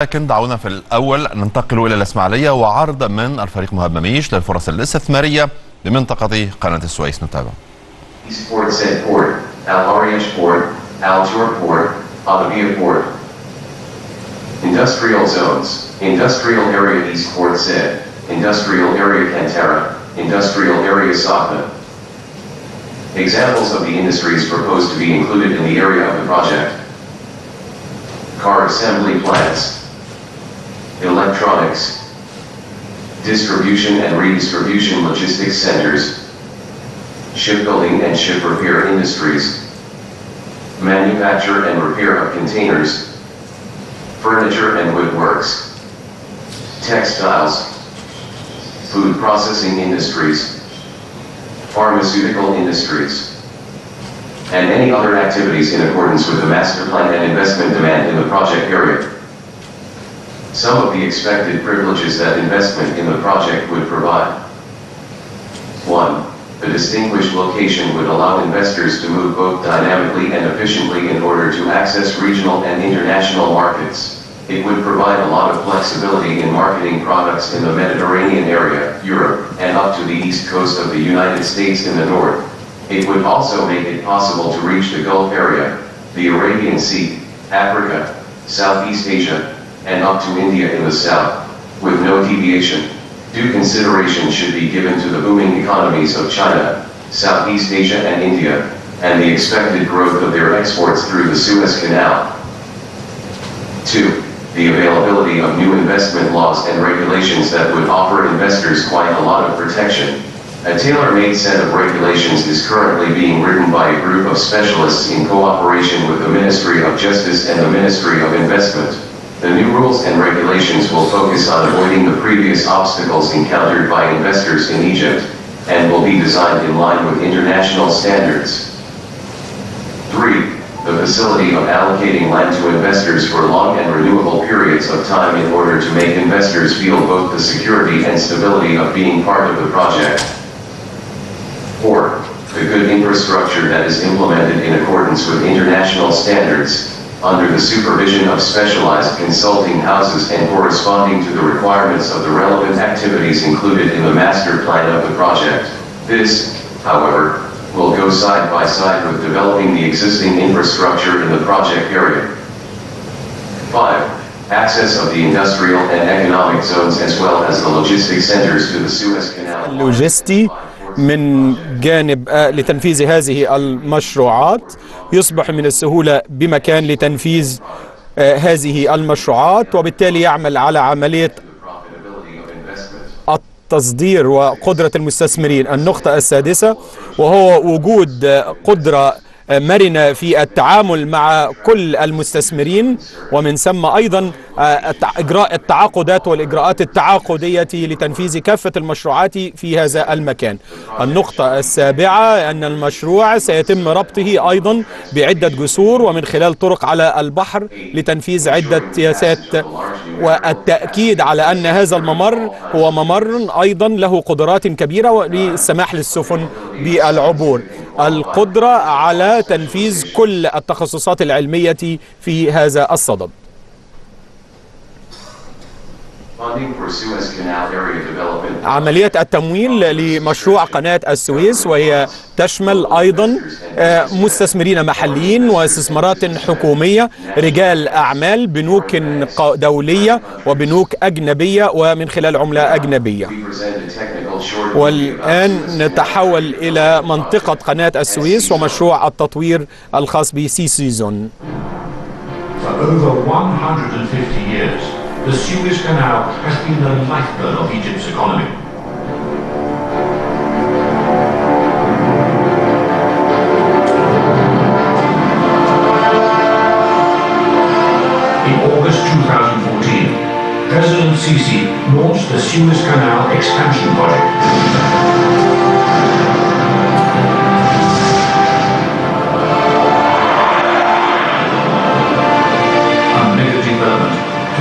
لكن دعونا في الأول ننتقل إلى الإسماعيلية وعرض من الفريق مهاب مميش للفرص الاستثمارية بمنطقة قناة السويس. نتابع. Industrial zones, Industrial Area East Port Said, Industrial Area Cantara, Industrial Area Sakna. Examples of the industries proposed to be included in the area of the project: car assembly plants, electronics, distribution and redistribution logistics centers, shipbuilding and ship repair industries, manufacture and repair of containers, furniture and woodworks, textiles, food processing industries, pharmaceutical industries, and any other activities in accordance with the master plan and investment demand in the project area. Some of the expected privileges that investment in the project would provide: 1. The distinguished location would allow investors to move both dynamically and efficiently in order to access regional and international markets. It would provide a lot of flexibility in marketing products in the Mediterranean area, Europe, and up to the east coast of the United States in the north. It would also make it possible to reach the Gulf area, the Arabian Sea, Africa, Southeast Asia, and up to India in the south, with no deviation. Due consideration should be given to the booming economies of China, Southeast Asia and India, and the expected growth of their exports through the Suez Canal. 2. The availability of new investment laws and regulations that would offer investors quite a lot of protection. A tailor-made set of regulations is currently being written by a group of specialists in cooperation with the Ministry of Justice and the Ministry of Investment. The new rules and regulations will focus on avoiding the previous obstacles encountered by investors in Egypt, and will be designed in line with international standards. 3. The facility of allocating land to investors for long and renewable periods of time in order to make investors feel both the security and stability of being part of the project. 4. The good infrastructure that is implemented in accordance with international standards, under the supervision of specialized consulting houses and corresponding to the requirements of the relevant activities included in the master plan of the project. This, however, will go side by side with developing the existing infrastructure in the project area. 5. Access of the industrial and economic zones as well as the logistics centers to the Suez Canal. اللوجستي من جانب لتنفيذ هذه المشروعات يصبح من السهولة بمكان لتنفيذ هذه المشروعات، وبالتالي يعمل على عملية التصدير وقدرة المستثمرين. النقطة السادسة وهو وجود قدرة مرنة في التعامل مع كل المستثمرين، ومن ثم أيضا إجراء التعاقدات والإجراءات التعاقدية لتنفيذ كافة المشروعات في هذا المكان. النقطة السابعة أن المشروع سيتم ربطه أيضا بعدة جسور ومن خلال طرق على البحر لتنفيذ عدة سياسات، والتأكيد على أن هذا الممر هو ممر أيضا له قدرات كبيرة للسماح للسفن بالعبور. القدرة على تنفيذ كل التخصصات العلمية في هذا الصدد. عملية التمويل لمشروع قناة السويس، وهي تشمل أيضا مستثمرين محليين واستثمارات حكومية، رجال أعمال، بنوك دولية وبنوك أجنبية ومن خلال عملة أجنبية. والآن نتحول إلى منطقة قناة السويس ومشروع التطوير الخاص بسي سيزون. The Suez Canal has been the lifeblood of Egypt's economy. In August 2014, President Sisi launched the Suez Canal expansion project.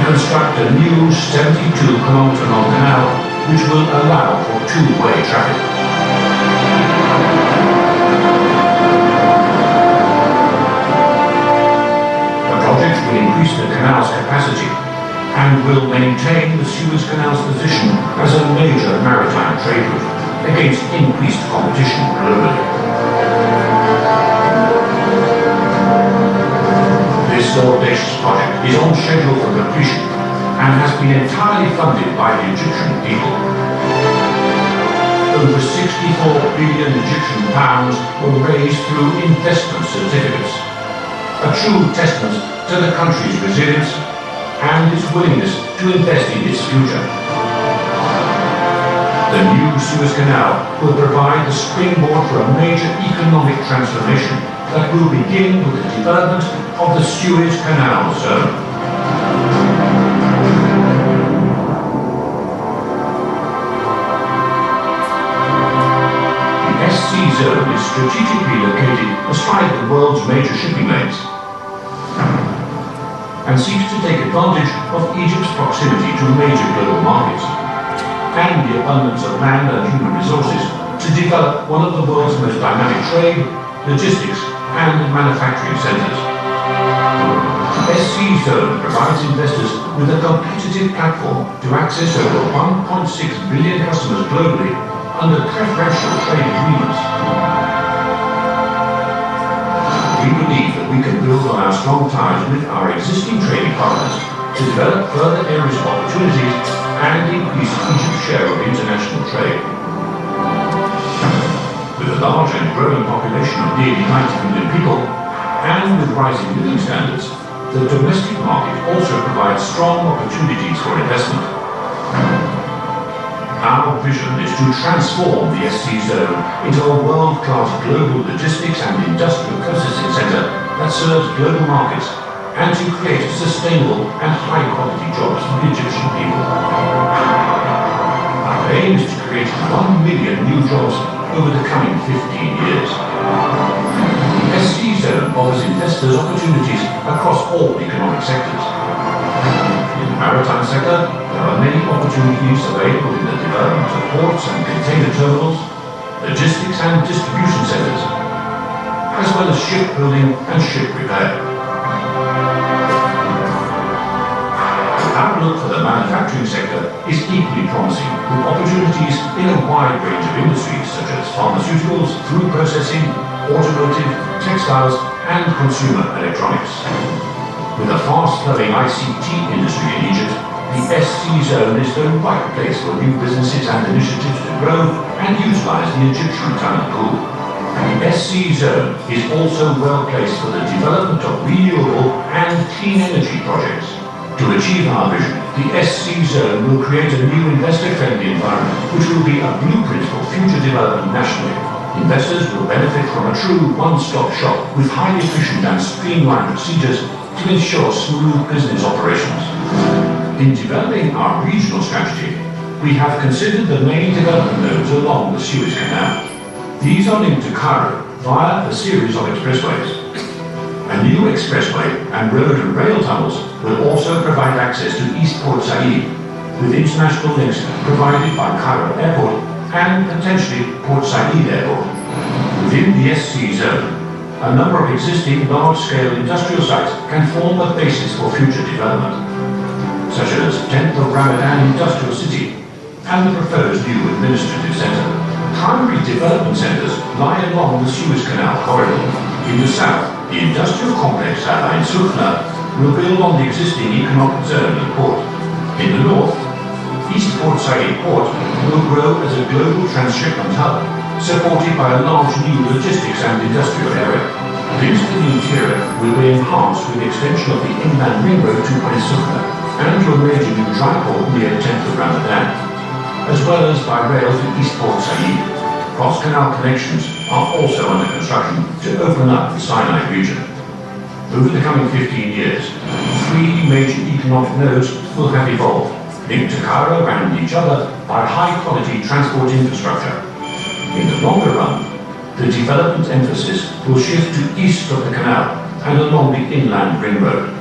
Construct a new 72-kilometer-long canal which will allow for two-way traffic. The project will increase the canal's capacity and will maintain the Suez Canal's position as a major maritime trade route against increased competition globally. This audacious project is on schedule for completion and has been entirely funded by the Egyptian people. Over 64 billion Egyptian pounds were raised through investment certificates, a true testament to the country's resilience and its willingness to invest in its future. The new Suez Canal will provide the springboard for a major economic transformation that will begin with the development of the Suez Canal zone. The SC zone is strategically located astride the world's major shipping lanes and seeks to take advantage of Egypt's proximity to major global markets and the abundance of land and human resources to develop one of the world's most dynamic trade, logistics and manufacturing centers. The SC zone provides investors with a competitive platform to access over 1.6 billion customers globally under preferential trade agreements. We believe that we can build on our strong ties with our existing trading partners to develop further areas of opportunities and increase Egypt's share of international trade. With a large and growing population of nearly 90 million people, and with rising living standards, the domestic market also provides strong opportunities for investment. Our vision is to transform the SC zone into a world-class global logistics and industrial processing center that serves global markets and to create sustainable and high-quality jobs for the Egyptian people. Our aim is to create 1 million new jobs over the coming 15 years. The SC zone offers investors opportunities across all economic sectors. In the maritime sector, there are many opportunities available in the development of ports and container terminals, logistics and distribution centers, as well as shipbuilding and ship repair. The outlook for the manufacturing sector is equally promising, with opportunities in a wide range of industries such as pharmaceuticals, food processing, automotive, textiles, and consumer electronics. With a fast-flowing ICT industry in Egypt, the SC zone is the right place for new businesses and initiatives to grow and utilize the Egyptian talent pool. The SC zone is also well placed for the development of renewable and clean energy projects. To achieve our vision, the SC zone will create a new investor-friendly environment which will be a blueprint for future development nationally. Investors will benefit from a true one-stop shop with highly efficient and streamlined procedures to ensure smooth business operations. In developing our regional strategy, we have considered the main development nodes along the Suez Canal. These are linked to Cairo via a series of expressways. A new expressway and road and rail tunnels will also provide access to East Port Said, with international links provided by Cairo Airport and potentially Port Said Airport. Within the SC zone, a number of existing large-scale industrial sites can form a basis for future development, such as 10th of Ramadan Industrial City and the proposed new administrative centre. Primary development centres lie along the Suez Canal corridor. In the south, the industrial complex at Ain Sokhna will build on the existing economic zone and port. In the north, East Port Said Port will grow as a global transshipment hub, supported by a large new logistics and industrial area. Links to the interior will be enhanced with the extension of the inland ring road to Ain Sokhna and to a major new dry port near 10th of Ramadan, as well as by rail to East Port Said. Cross-canal connections are also under construction to open up the Sinai region. Over the coming 15 years, 3 major economic nodes will have evolved, linked to Cairo and each other by high-quality transport infrastructure. In the longer run, the development emphasis will shift to east of the canal and along the inland ring road.